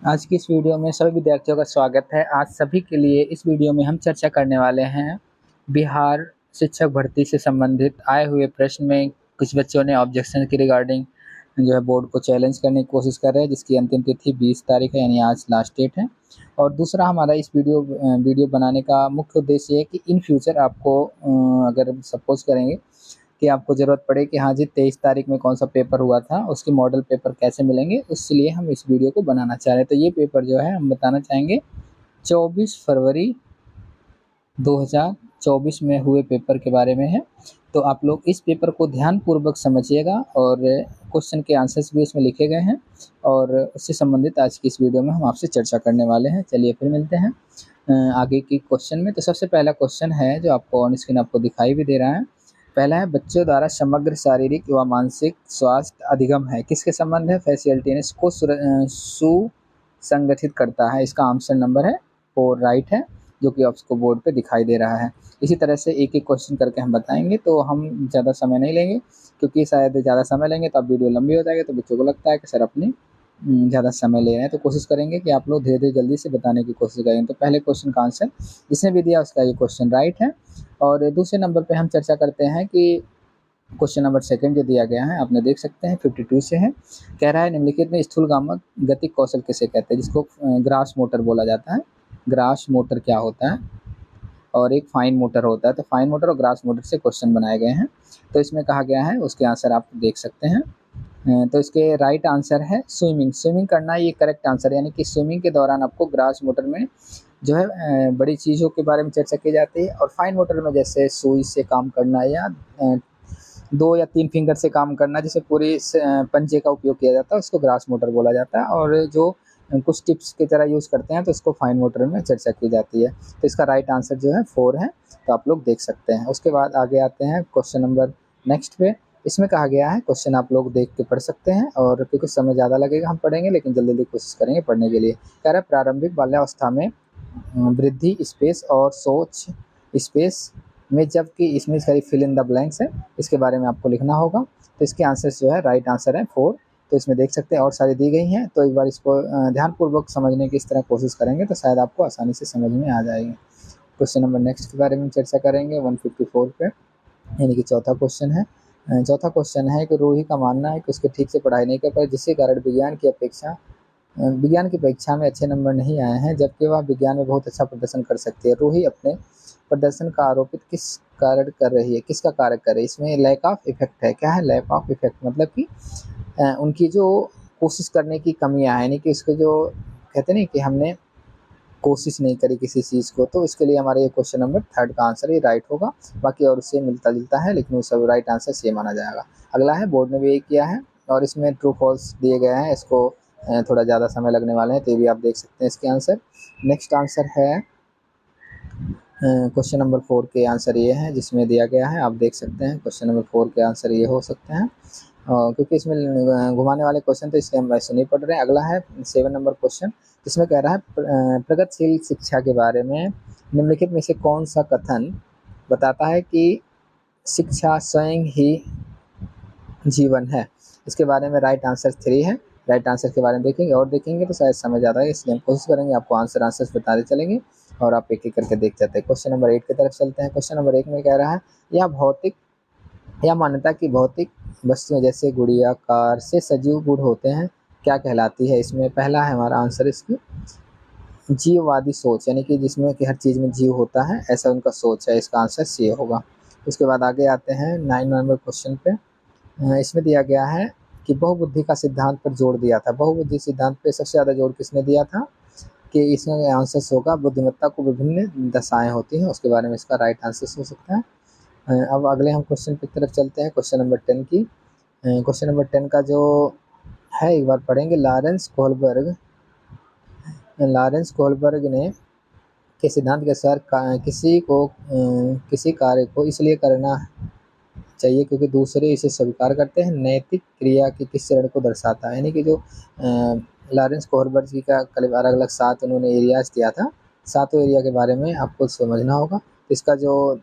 आज की इस वीडियो में सभी विद्यार्थियों का स्वागत है। आज सभी के लिए इस वीडियो में हम चर्चा करने वाले हैं बिहार शिक्षक भर्ती से संबंधित आए हुए प्रश्न में कुछ बच्चों ने ऑब्जेक्शन के रिगार्डिंग जो है बोर्ड को चैलेंज करने की कोशिश कर रहे हैं, जिसकी अंतिम तिथि 20 तारीख है, यानी आज लास्ट डेट है। और दूसरा हमारा इस वीडियो बनाने का मुख्य उद्देश्य है कि इन फ्यूचर आपको अगर सपोज करेंगे कि आपको ज़रूरत पड़े कि हाँ जी 23 तारीख में कौन सा पेपर हुआ था, उसके मॉडल पेपर कैसे मिलेंगे, इसलिए हम इस वीडियो को बनाना चाह रहे हैं। तो ये पेपर जो है हम बताना चाहेंगे 24 फरवरी 2024 में हुए पेपर के बारे में है। तो आप लोग इस पेपर को ध्यानपूर्वक समझिएगा और क्वेश्चन के आंसर्स भी इसमें लिखे गए हैं और उससे संबंधित आज की इस वीडियो में हम आपसे चर्चा करने वाले हैं। चलिए फिर मिलते हैं आगे की क्वेश्चन में। तो सबसे पहला क्वेश्चन है जो आपको ऑन स्क्रीन आपको दिखाई भी दे रहा है। पहला है, बच्चों द्वारा समग्र शारीरिक व मानसिक स्वास्थ्य अधिगम है, किसके संबंध है? फैसिलिटेनेस को सुसंगठित करता है। इसका आंसर नंबर है 4 राइट है, जो कि आपको बोर्ड पे दिखाई दे रहा है। इसी तरह से एक एक क्वेश्चन करके हम बताएंगे, तो हम ज़्यादा समय नहीं लेंगे क्योंकि शायद ज़्यादा समय लेंगे तो अब वीडियो लंबी हो जाएगी, तो बच्चों को लगता है कि सर अपनी ज़्यादा समय ले रहे हैं। तो कोशिश करेंगे कि आप लोग धीरे-धीरे जल्दी से बताने की कोशिश करें। तो पहले क्वेश्चन का आंसर जिसने भी दिया उसका ये क्वेश्चन राइट है। और दूसरे नंबर पे हम चर्चा करते हैं कि क्वेश्चन नंबर सेकंड जो दिया गया है, आपने देख सकते हैं 52 से है। कह रहा है निम्नलिखित में स्थूलगामक गतिक कौशल किसे कहते हैं, जिसको ग्रास मोटर बोला जाता है। ग्रास मोटर क्या होता है? और एक फाइन मोटर होता है। तो फाइन मोटर और ग्रास मोटर से क्वेश्चन बनाए गए हैं। तो इसमें कहा गया है, उसके आंसर आप देख सकते हैं। तो इसके राइट आंसर है स्विमिंग। स्विमिंग करना ये करेक्ट आंसर है, यानी कि स्विमिंग के दौरान आपको ग्रास मोटर में जो है बड़ी चीज़ों के बारे में चर्चा की जाती है और फाइन मोटर में जैसे सुई से काम करना या 2 या 3 फिंगर से काम करना, जैसे पूरे पंजे का उपयोग किया जाता है, उसको ग्रास मोटर बोला जाता है। और जो कुछ टिप्स की तरह यूज़ करते हैं तो उसको फाइन मोटर में चर्चा की जाती है। तो इसका राइट आंसर जो है 4 है, तो आप लोग देख सकते हैं। उसके बाद आगे आते हैं क्वेश्चन नंबर नेक्स्ट पे। इसमें कहा गया है, क्वेश्चन आप लोग देख के पढ़ सकते हैं और क्योंकि समय ज़्यादा लगेगा हम पढ़ेंगे, लेकिन जल्दी-जल्दी कोशिश करेंगे पढ़ने के लिए। कह रहा है प्रारंभिक बाल्यावस्था में वृद्धि स्पेस और सोच स्पेस में, जबकि इसमें सारी फिल इन द ब्लैंक्स है, इसके बारे में आपको लिखना होगा। तो इसके आंसर जो है राइट आंसर है 4। तो इसमें देख सकते हैं और सारी दी गई हैं, तो एक बार इसको ध्यानपूर्वक समझने की इस तरह कोशिश करेंगे तो शायद आपको आसानी से समझ में आ जाएगी। क्वेश्चन नंबर नेक्स्ट के बारे में चर्चा करेंगे 154 पे, यानी कि चौथा क्वेश्चन है। चौथा क्वेश्चन है कि रोही का मानना है कि उसके ठीक से पढ़ाई नहीं कर पाए, जिसके कारण विज्ञान की परीक्षा में अच्छे नंबर नहीं आए हैं, जबकि वह विज्ञान में बहुत अच्छा प्रदर्शन कर सकती है। रूही अपने प्रदर्शन का आरोपित किस कारण कर रही है, किसका कार्य कर रही है? इसमें लैक ऑफ इफेक्ट है। क्या है लैक ऑफ इफेक्ट? मतलब कि उनकी जो कोशिश करने की कमियां हैं, यानी कि उसके जो कहते नहीं कि हमने कोशिश नहीं करी किसी चीज़ को, तो इसके लिए हमारा ये क्वेश्चन नंबर थर्ड का आंसर ही राइट होगा। बाकी और उससे मिलता जुलता है, लेकिन वो सब राइट आंसर से माना जाएगा। अगला है, बोर्ड ने भी यही किया है और इसमें ट्रू फॉल्स दिए गए हैं, इसको थोड़ा ज़्यादा समय लगने वाले हैं, तो ये भी आप देख सकते हैं इसके आंसर। नेक्स्ट आंसर है क्वेश्चन नंबर 4 के आंसर ये है, जिसमें दिया गया है, आप देख सकते हैं क्वेश्चन नंबर 4 के आंसर ये हो सकते हैं। क्योंकि इसमें घुमाने वाले क्वेश्चन तो इसलिए हम वैसे नहीं पढ़ रहे हैं। अगला है 7 नंबर क्वेश्चन, जिसमें कह रहा है प्रगतिशील शिक्षा के बारे में निम्नलिखित में से कौन सा कथन बताता है कि शिक्षा स्वयं ही जीवन है? इसके बारे में राइट आंसर 3 है। राइट आंसर के बारे में देखेंगे और देखेंगे तो शायद समझ आता है, इसलिए हम कोशिश करेंगे आपको आंसर्स बताते चलेंगे और आप एक एक करके देख जाते हैं। क्वेश्चन नंबर 8 की तरफ चलते हैं। क्वेश्चन नंबर 1 में कह रहा है, यह मान्यता की भौतिक वस्तुएं जैसे गुड़िया कार से सजीव गुण होते हैं क्या कहलाती है? इसमें पहला है हमारा आंसर इसकी जीववादी सोच, यानी कि जिसमें कि हर चीज़ में जीव होता है, ऐसा उनका सोच है। इसका आंसर सी होगा। उसके बाद आगे आते हैं 9 नंबर क्वेश्चन पे। इसमें दिया गया है कि बहुबुद्धि का सिद्धांत पर जोर दिया था। बहुबुद्धि सिद्धांत पे सबसे ज़्यादा जोर किसने दिया था? कि इसमें आंसर होगा बुद्धिमत्ता को विभिन्न दशाएं होती हैं, उसके बारे में इसका राइट आंसर हो सकता है। अब अगले हम क्वेश्चन की तरफ चलते हैं, क्वेश्चन नंबर 10 की। क्वेश्चन नंबर 10 का जो है एक बार पढ़ेंगे। लॉरेंस कोहलबर्ग ने के सिद्धांत के अनुसार किसी कार्य को इसलिए करना चाहिए क्योंकि दूसरे इसे स्वीकार करते हैं, नैतिक क्रिया के किस चरण को दर्शाता है? यानी कि जो लॉरेंस कोहलबर्ग जी का कल अलग अलग 7 उन्होंने एरियाज दिया था, 7 एरिया के बारे में आपको समझना होगा। इसका जो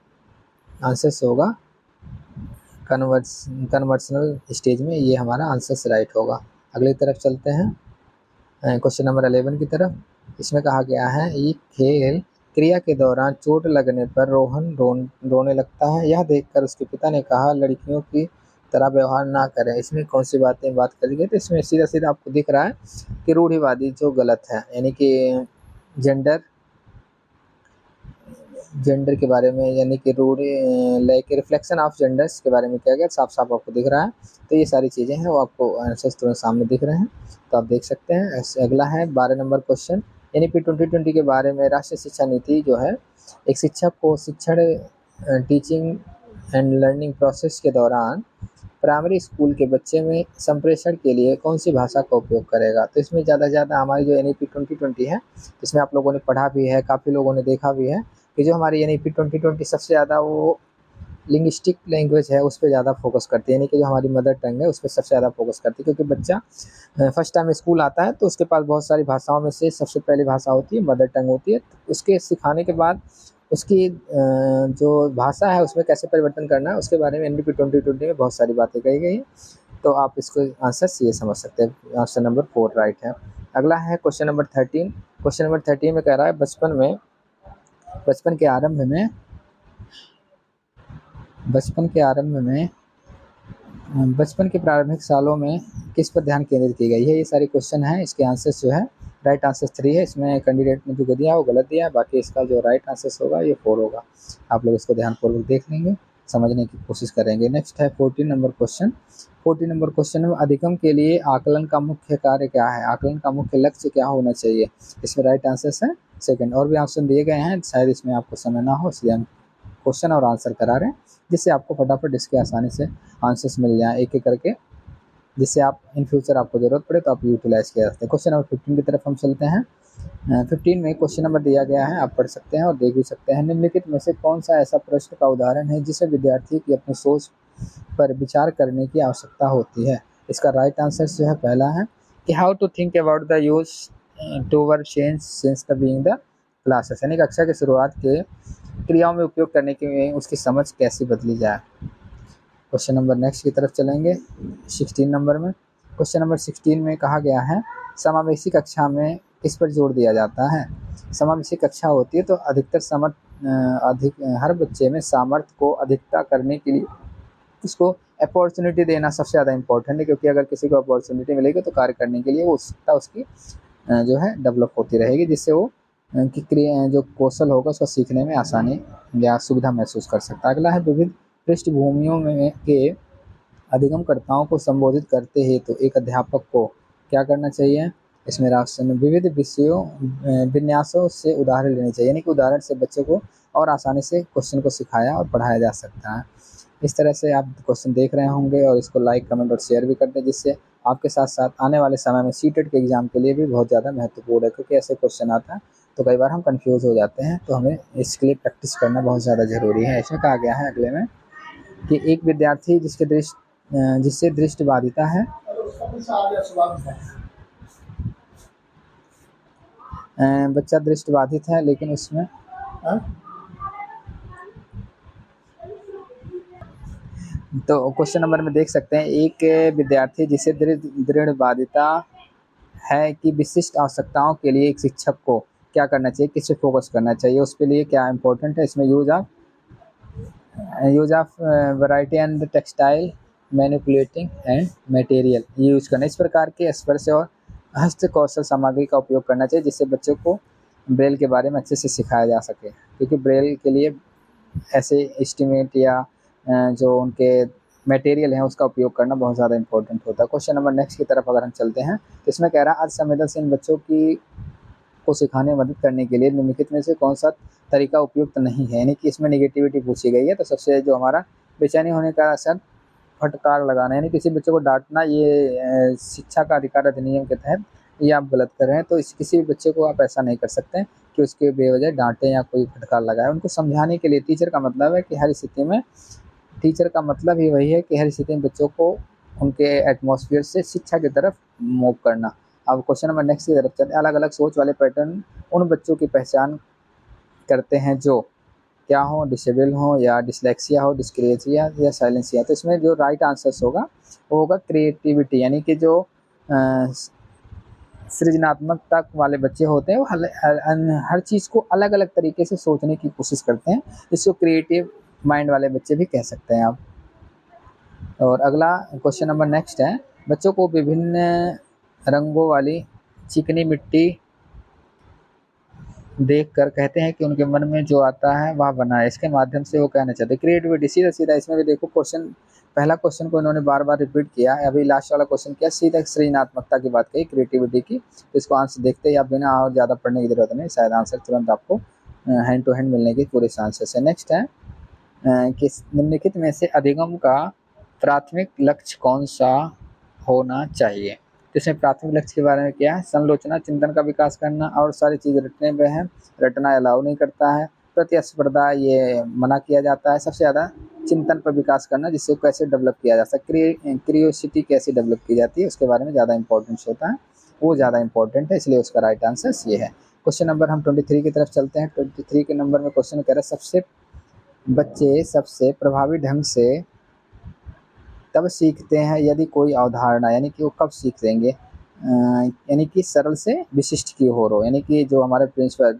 आंसर होगा कन्वर्शनल स्टेज में, ये हमारा आंसर राइट होगा। अगली तरफ चलते हैं। क्वेश्चन नंबर 11 की तरफ। इसमें कहा गया है ये खेल क्रिया के दौरान चोट लगने पर रोहन रोने लगता है। यह देखकर उसके पिता ने कहा लड़कियों की तरह व्यवहार ना करें। इसमें कौन सी बातें बात करी गई? तो इसमें सीधा सीधा आपको दिख रहा है कि रूढ़िवादी जो गलत है, यानी कि जेंडर जेंडर के बारे में, यानी कि रूढ़ी लाइक रिफ्लेक्शन ऑफ जेंडर्स के बारे में किया गया, साफ साफ आपको दिख रहा है। तो ये सारी चीज़ें हैं वो आपको आंसर्स तुरंत सामने दिख रहे हैं, तो आप देख सकते हैं। अगला है 12 नंबर क्वेश्चन। एनईपी 2020 के बारे में राष्ट्रीय शिक्षा नीति जो है, एक शिक्षक को शिक्षण टीचिंग एंड लर्निंग प्रोसेस के दौरान प्राइमरी स्कूल के बच्चे में संप्रेषण के लिए कौन सी भाषा का उपयोग करेगा? तो इसमें ज़्यादा से ज़्यादा हमारी जो एनईपी 2020 है, इसमें आप लोगों ने पढ़ा भी है, काफ़ी लोगों ने देखा भी है कि जो हमारी एनईपी 2020 सबसे ज़्यादा वो लिंग्विस्टिक लैंग्वेज है उस पे ज़्यादा फोकस करती है, यानी कि जो हमारी मदर टंग है उस पे सबसे ज़्यादा फोकस करती है। क्योंकि बच्चा फर्स्ट टाइम स्कूल आता है तो उसके पास बहुत सारी भाषाओं में से सबसे पहली भाषा होती है मदर टंग होती है। तो उसके सिखाने के बाद उसकी जो भाषा है उसमें कैसे परिवर्तन करना है उसके बारे में एनईपी 2020 में बहुत सारी बातें कही गई हैं। तो आप इसको आंसर ये समझ सकते हैं, आंसर नंबर 4 राइट है। अगला है क्वेश्चन नंबर 13। क्वेश्चन नंबर 13 में कह रहा है बचपन के आरंभ में बचपन के प्रारंभिक सालों में किस पर ध्यान केंद्रित की गई है? ये सारे क्वेश्चन हैं, इसके आंसर्स जो है राइट आंसर 3 है। इसमें कैंडिडेट ने जो दिया है वो गलत दिया है, बाकी इसका जो राइट आंसर होगा ये 4 होगा। आप लोग इसको ध्यानपूर्वक देख लेंगे, समझने की कोशिश करेंगे। नेक्स्ट है 14 नंबर क्वेश्चन। 14 नंबर क्वेश्चन में अधिगम के लिए आकलन का मुख्य कार्य क्या है? आकलन का मुख्य लक्ष्य क्या होना चाहिए? इसमें राइट आंसर है सेकंड। और भी ऑप्शन दिए गए हैं, शायद इसमें आपको समय ना हो इसलिए हम क्वेश्चन और आंसर करा रहे हैं, जिससे आपको फटाफट इसके आसानी से आंसर्स मिल जाए एक एक करके, जिससे आप इन फ्यूचर आपको ज़रूरत पड़े तो आप यूटिलाइज किया सकते हैं। क्वेश्चन नंबर 15 की तरफ हम चलते हैं। 15 में क्वेश्चन नंबर दिया गया है, आप पढ़ सकते हैं और देख भी सकते हैं। निम्नलिखित में से कौन सा ऐसा प्रश्न का उदाहरण है जिसे विद्यार्थी की अपनी सोच पर विचार करने की आवश्यकता होती है? इसका राइट आंसर जो है पहला है कि how to think about the use toward change since the being the classes, यानी कक्षा की शुरुआत के क्रियाओं में उपयोग करने की उसकी समझ कैसी बदली जाए। क्वेश्चन नंबर नेक्स्ट की तरफ चलेंगे 16 नंबर में। क्वेश्चन नंबर 16 में कहा गया है समावेशी कक्षा में किस पर जोर दिया जाता है? समावेशी कक्षा होती है तो हर बच्चे में सामर्थ्य को अधिकता करने के लिए उसको अपॉर्चुनिटी देना सबसे ज़्यादा इम्पोर्टेंट है, क्योंकि अगर किसी को अपॉर्चुनिटी मिलेगी तो कार्य करने के लिए वो उत्सुकता उसकी जो है डेवलप होती रहेगी, जिससे वो कि जो कौशल होगा उसको सीखने में आसानी या सुविधा महसूस कर सकता है। अगला है विविध पृष्ठभूमियों में के अधिगमकर्ताओं को संबोधित करते हैं तो एक अध्यापक को क्या करना चाहिए? इसमें राष्ट्र में विविध विषयों विन्यासों से उदाहरण लेने चाहिए, यानी कि उदाहरण से बच्चों को और आसानी से क्वेश्चन को सिखाया और पढ़ाया जा सकता है। इस तरह से आप क्वेश्चन देख रहे होंगे और इसको लाइक कमेंट और शेयर भी कर दें, जिससे आपके साथ साथ आने वाले समय में सीटेट के एग्ज़ाम के लिए भी बहुत ज़्यादा महत्वपूर्ण है, क्योंकि ऐसे क्वेश्चन आता है तो कई बार हम कंफ्यूज हो जाते हैं, तो हमें इसके लिए प्रैक्टिस करना बहुत ज़्यादा ज़रूरी है। इसमें कहा गया है अगले में कि एक विद्यार्थी जिससे दृष्टिबाधिता है बच्चा दृष्टिबाधित है लेकिन उसमें तो क्वेश्चन नंबर में देख सकते हैं एक विद्यार्थी जिसे दृढ़ है कि विशिष्ट आवश्यकताओं के लिए एक शिक्षक को क्या करना चाहिए, किस पे फोकस करना चाहिए, उसके लिए क्या इंपॉर्टेंट है? इसमें use of variety and textile manipulating and material use करना, इस प्रकार के स्पर्श और हस्त कौशल सामग्री का उपयोग करना चाहिए, जिससे बच्चों को ब्रेल के बारे में अच्छे से सिखाया जा सके, क्योंकि ब्रेल के लिए ऐसे एस्टिमेट या जो उनके मटेरियल हैं उसका उपयोग करना बहुत ज़्यादा इंपॉर्टेंट होता है। क्वेश्चन नंबर नेक्स्ट की तरफ अगर हम चलते हैं तो इसमें कह रहा है आज संवेदनशील बच्चों को सिखाने में मदद करने के लिए निम्नलिखित में से कौन सा तरीका उपयुक्त नहीं है, यानी कि इसमें नेगेटिविटी पूछी गई है। तो सबसे जो हमारा बेचैनी होने का असर फटकार लगाना, यानी किसी बच्चे को डांटना, ये शिक्षा का अधिकार अधिनियम के तहत ये आप गलत कर रहे हैं। तो किसी भी बच्चे को आप ऐसा नहीं कर सकते कि उसके बेवजह डांटें या कोई फटकार लगाए। उनको समझाने के लिए टीचर का मतलब है कि हर स्थिति में टीचर का मतलब ही वही है कि हर स्थिति में बच्चों को उनके एटमॉस्फेयर से शिक्षा की तरफ मूव करना। अब क्वेश्चन नंबर नेक्स्ट की तरफ चलते हैं। अलग अलग सोच वाले पैटर्न उन बच्चों की पहचान करते हैं जो क्या हो, डिसेबल हो या डिसलेक्सिया हो, डिस्क्रेजिया या साइलेंसिया। तो इसमें जो राइट आंसर होगा वो होगा क्रिएटिविटी, यानी कि जो सृजनात्मकता वाले बच्चे होते हैं वो हर चीज़ को अलग अलग तरीके से सोचने की कोशिश करते हैं, इसको क्रिएटिव माइंड वाले बच्चे भी कह सकते हैं आप। और अगला क्वेश्चन नंबर नेक्स्ट है, बच्चों को विभिन्न रंगों वाली चिकनी मिट्टी देखकर कहते हैं कि उनके मन में जो आता है वह बनाए, इसके माध्यम से वो कहना चाहते हैं क्रिएटिविटी। सीधा सीधा इसमें भी देखो क्वेश्चन, पहला क्वेश्चन को इन्होंने बार बार रिपीट किया, अभी लास्ट वाला क्वेश्चन किया, सीधा सृजनात्मकता की बात कही, क्रिएटिविटी की। तो इसको आंसर देखते ही आप बिना और ज़्यादा पढ़ने की जरूरत नहीं, शायद आंसर तुरंत आपको हैंड टू हैंड मिलने की पूरे आंसर से। नेक्स्ट है कि निम्नलिखित में से अधिगम का प्राथमिक लक्ष्य कौन सा होना चाहिए। तो इसमें प्राथमिक लक्ष्य के बारे में क्या है, संलोचना, चिंतन का विकास करना और सारी चीज़ रटने पे है, रटना अलाउ नहीं करता है, प्रतिस्पर्धा ये मना किया जाता है, सबसे ज़्यादा चिंतन पर विकास करना, जिससे कैसे डेवलप किया जा सकता है, क्रियोसिटी कैसे डेवलप की जाती है उसके बारे में ज़्यादा इंपॉर्टेंस होता है, वो ज़्यादा इंपॉर्टेंट है, इसलिए उसका राइट आंसर ये है। क्वेश्चन नंबर हम 23 की तरफ चलते हैं। 23 के नंबर में क्वेश्चन कह रहा है, बच्चे सबसे प्रभावी ढंग से तब सीखते हैं यदि कोई अवधारणा, यानी कि वो कब सीख लेंगे, यानी कि सरल से विशिष्ट की ओर हो, यानी कि जो हमारे प्रिंसिपल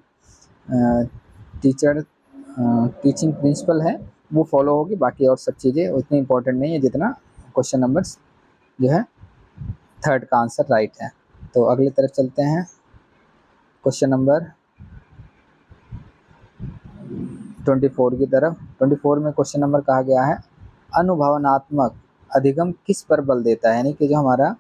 टीचिंग प्रिंसिपल है वो फॉलो होगी, बाकी और सब चीज़ें उतनी इंपॉर्टेंट नहीं है जितना क्वेश्चन नंबर जो है थर्ड का आंसर राइट है। तो अगली तरफ चलते हैं, क्वेश्चन नंबर 24 की तरफ। 24 में क्वेश्चन नंबर कहा गया है, अनुभवनात्मक अधिगम किस पर बल देता है, यानी कि जो हमारा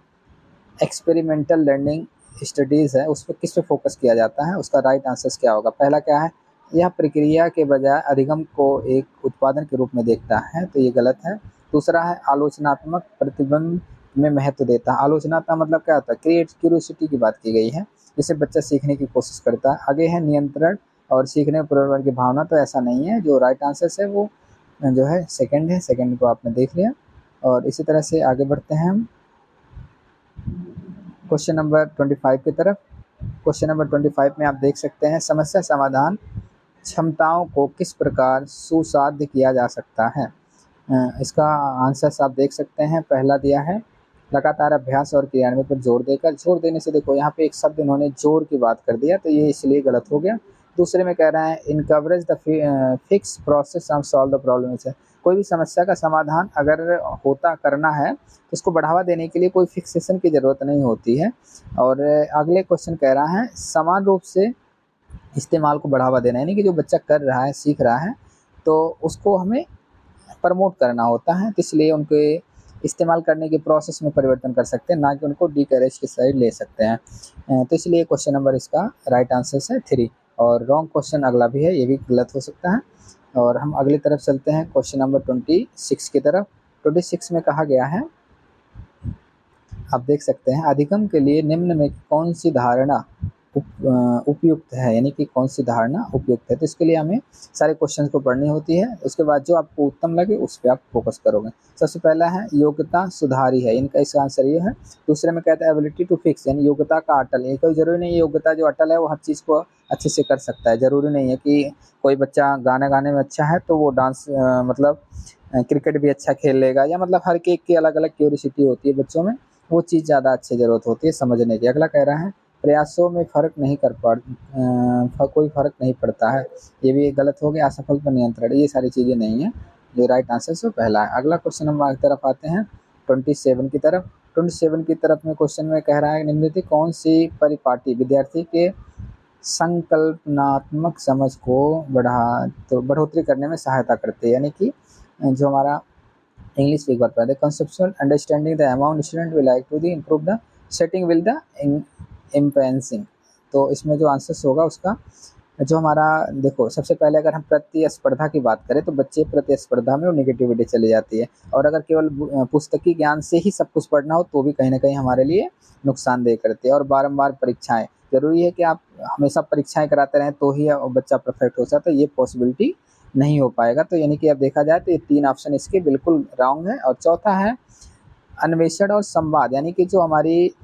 एक्सपेरिमेंटल लर्निंग स्टडीज़ है उस पर किस पे फोकस किया जाता है, उसका राइट आंसर क्या होगा। पहला क्या है, यह प्रक्रिया के बजाय अधिगम को एक उत्पादन के रूप में देखता है, तो ये गलत है। दूसरा है, आलोचनात्मक प्रतिबिंब में महत्व देता है। आलोचनात्मक मतलब क्या होता है, क्यूरियोसिटी की बात की गई है, जिससे बच्चा सीखने की कोशिश करता है। आगे है नियंत्रण और सीखने पूर्वाग्रह की भावना, तो ऐसा नहीं है, जो राइट आंसर है वो जो है सेकंड है, सेकंड को आपने देख लिया। और इसी तरह से आगे बढ़ते हैं हम क्वेश्चन नंबर 25 की तरफ। क्वेश्चन नंबर 25 में आप देख सकते हैं, समस्या समाधान क्षमताओं को किस प्रकार सुसाध्य किया जा सकता है। इसका आंसर आप देख सकते हैं, पहला दिया है लगातार अभ्यास और क्रियान्वयन पर जोर देकर। जोर देने से देखो यहाँ पे एक शब्द इन्होंने जोर की बात कर दिया, तो ये इसलिए गलत हो गया। दूसरे में कह रहा है encourage the fix process of solve the problem. कोई भी समस्या का समाधान अगर होता करना है तो उसको बढ़ावा देने के लिए कोई फिक्सेशन की ज़रूरत नहीं होती है। और अगले क्वेश्चन कह रहा है समान रूप से इस्तेमाल को बढ़ावा देना, यानी कि जो बच्चा कर रहा है, सीख रहा है, तो उसको हमें प्रमोट करना होता है, तो इसलिए उनके इस्तेमाल करने के प्रोसेस में परिवर्तन कर सकते हैं, ना कि उनको डिकरेज की साइड ले सकते हैं। तो इसलिए क्वेश्चन नंबर इसका राइट आंसर है 3। और रॉन्ग क्वेश्चन अगला भी है, ये भी गलत हो सकता है। और हम अगली तरफ चलते हैं, क्वेश्चन नंबर 26 की तरफ। 26 में कहा गया है, आप देख सकते हैं, अधिगम के लिए निम्न में कौन सी धारणा उपयुक्त है, यानी कि कौन सी धारणा उपयुक्त है। तो इसके लिए हमें सारे क्वेश्चंस को पढ़नी होती है, उसके बाद जो आपको उत्तम लगे उस पर आप फोकस करोगे। सबसे पहला है योग्यता सुधारी है, इनका इसका आंसर ये है। दूसरे में कहता है एबिलिटी टू फिक्स, यानी योग्यता का अटल। ये कोई ज़रूरी नहीं है योग्यता जो अटल है वो हर चीज़ को अच्छे से कर सकता है, ज़रूरी नहीं है कि कोई बच्चा गाना गाने में अच्छा है तो वो डांस मतलब क्रिकेट भी अच्छा खेल लेगा, या मतलब हर एक की अलग अलग क्यूरियोसिटी होती है बच्चों में, वो चीज़ ज़्यादा अच्छी ज़रूरत होती है समझने की। अगला कह रहा है प्रयासों में कोई फ़र्क नहीं पड़ता है, ये भी गलत हो गया। असफल पर नियंत्रण, ये सारी चीज़ें नहीं है, जो राइट आंसर से पहला है। अगला क्वेश्चन हम आगे तरफ आते हैं 27 की तरफ। 27 की तरफ में क्वेश्चन में कह रहा है निम्नलिखित कौन सी परिपाटी विद्यार्थी के संकल्पनात्मक समझ को बढ़ोतरी करने में सहायता करती है, यानी कि जो हमारा इंग्लिश एक बार पढ़ते हैं, conceptual understanding the amount student will like to the improve the setting will the impending. तो इसमें जो आंसर होगा उसका जो हमारा देखो, सबसे पहले अगर हम प्रतिस्पर्धा की बात करें तो बच्चे प्रतिस्पर्धा में वो निगेटिविटी चली जाती है, और अगर केवल पुस्तकीय ज्ञान से ही सब कुछ पढ़ना हो तो भी कहीं ना कहीं हमारे लिए नुकसानदेह करती है। और बारंबार परीक्षाएं, जरूरी है कि आप हमेशा परीक्षाएं कराते रहें तो ही बच्चा परफेक्ट हो सकता है, ये पॉसिबिलिटी नहीं हो पाएगा। तो यानी कि अब देखा जाए तो ये 3 ऑप्शन इसके बिल्कुल रॉन्ग है। और चौथा है अन्वेषण और संवाद, यानी कि जो हमारी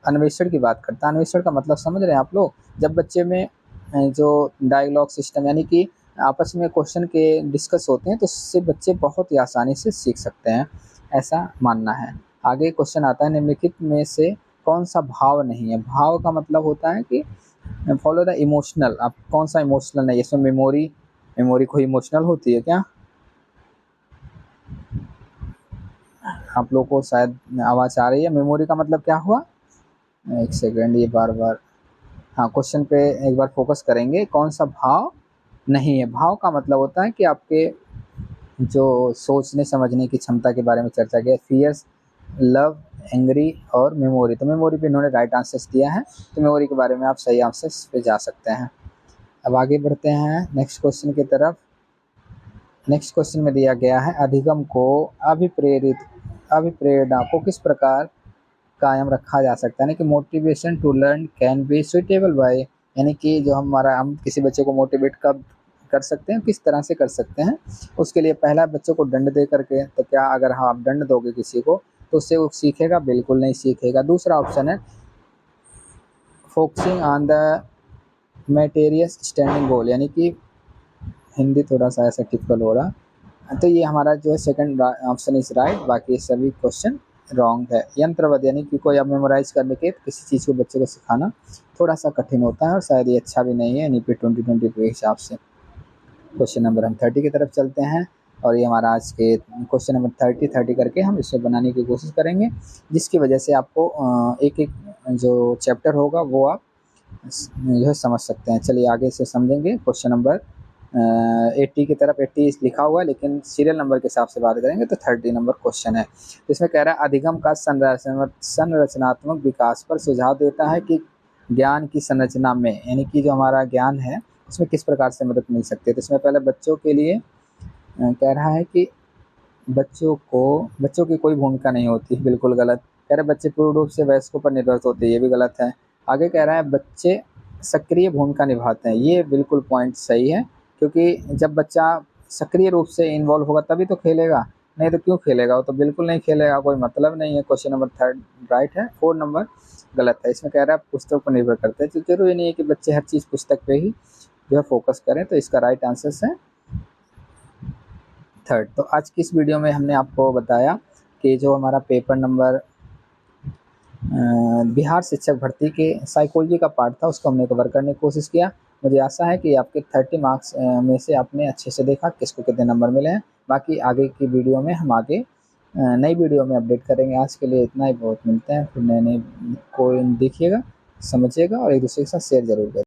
अन्वेषण की बात करता है, अन्वेषण का मतलब समझ रहे हैं आप लोग, जब बच्चे में जो डायलॉग सिस्टम, यानी कि आपस में क्वेश्चन के डिस्कस होते हैं, तो उससे बच्चे बहुत ही आसानी से सीख सकते हैं, ऐसा मानना है। आगे क्वेश्चन आता है निम्नलिखित में से कौन सा भाव नहीं है। भाव का मतलब होता है कि फॉलो द इमोशनल, आप कौन सा इमोशनल नहीं है। इसमें मेमोरी कोई इमोशनल होती है क्या? आप लोगों को शायद आवाज़ आ रही है। मेमोरी का मतलब क्या हुआ? एक सेकंड, ये बार बार, हाँ, क्वेश्चन पे एक बार फोकस करेंगे। कौन सा भाव नहीं है। भाव का मतलब होता है कि आपके जो सोचने समझने की क्षमता के बारे में चर्चा किया। फियर्स, लव, एंग्री और मेमोरी। तो मेमोरी पे इन्होंने राइट आंसर्स दिया है, तो मेमोरी के बारे में आप सही आंसर्स पे जा सकते हैं। अब आगे बढ़ते हैं नेक्स्ट क्वेश्चन की तरफ। नेक्स्ट क्वेश्चन में दिया गया है अधिगम को अभिप्रेरणा को किस प्रकार कायम रखा जा सकता है। यानी कि motivation to learn can be suitable by, यानी कि जो हम किसी बच्चे को मोटिवेट कब कर सकते हैं, किस तरह से कर सकते हैं। उसके लिए पहला, बच्चों को दंड दे करके। तो क्या अगर हाँ आप दंड दोगे किसी को तो उससे वो सीखेगा? बिल्कुल नहीं सीखेगा। दूसरा ऑप्शन है फोकसिंग ऑन द मेटेरियस स्टैंडिंग गोल, यानी कि हिंदी थोड़ा सा ऐसा टिपिकल हो रहा। तो ये हमारा जो है सेकंड ऑप्शन इज राइट, बाकी सभी क्वेश्चन रॉन्ग है। यंत्रवत, यानी कि कोई आप मेमोराइज करने के किसी चीज़ को बच्चे को सिखाना थोड़ा सा कठिन होता है और शायद ये अच्छा भी नहीं है NEP 2020 के हिसाब से। क्वेश्चन नंबर हम 30 की तरफ चलते हैं, और ये हमारा आज के क्वेश्चन नंबर 30 करके हम इसको बनाने की कोशिश करेंगे, जिसकी वजह से आपको एक एक जो चैप्टर होगा वो आप जो है समझ सकते हैं। चलिए आगे से समझेंगे। क्वेश्चन नंबर 80 की तरफ, 80 लिखा हुआ है लेकिन सीरियल नंबर के हिसाब से बात करेंगे तो 30 नंबर क्वेश्चन है। तो इसमें कह रहा है अधिगम का संरचनात्मक विकास पर सुझाव देता है कि ज्ञान की संरचना में, यानी कि जो हमारा ज्ञान है उसमें किस प्रकार से मदद मिल सकती है। तो इसमें पहले बच्चों के लिए कह रहा है कि बच्चों की कोई भूमिका नहीं होती, बिल्कुल गलत। कह रहे बच्चे पूर्ण रूप से वयस्कों पर निर्भर होते हैं, ये भी गलत है। आगे कह रहा है बच्चे सक्रिय भूमिका निभाते हैं, ये बिल्कुल पॉइंट सही है, क्योंकि जब बच्चा सक्रिय रूप से इन्वॉल्व होगा तभी तो खेलेगा, नहीं तो क्यों खेलेगा? वो तो बिल्कुल नहीं खेलेगा, कोई मतलब नहीं है। क्वेश्चन नंबर 3 राइट है, 4 नंबर गलत है। इसमें कह रहा है पुस्तक पर निर्भर करते हैं, तो जरूरी नहीं है कि बच्चे हर चीज़ पुस्तक पे ही जो है फोकस करें। तो इसका राइट आंसर है 3। तो आज की इस वीडियो में हमने आपको बताया कि जो हमारा पेपर नंबर बिहार शिक्षक भर्ती के साइकोलॉजी का पार्ट था उसको हमने कवर करने की कोशिश किया। मुझे आशा है कि आपके 30 मार्क्स में से आपने अच्छे से देखा किसको कितने नंबर मिले हैं। बाकी आगे की वीडियो में हम आगे नई वीडियो में अपडेट करेंगे। आज के लिए इतना ही, बहुत मिलते हैं फिर नए नए। कोई देखिएगा, समझिएगा और एक दूसरे के साथ शेयर जरूर करें।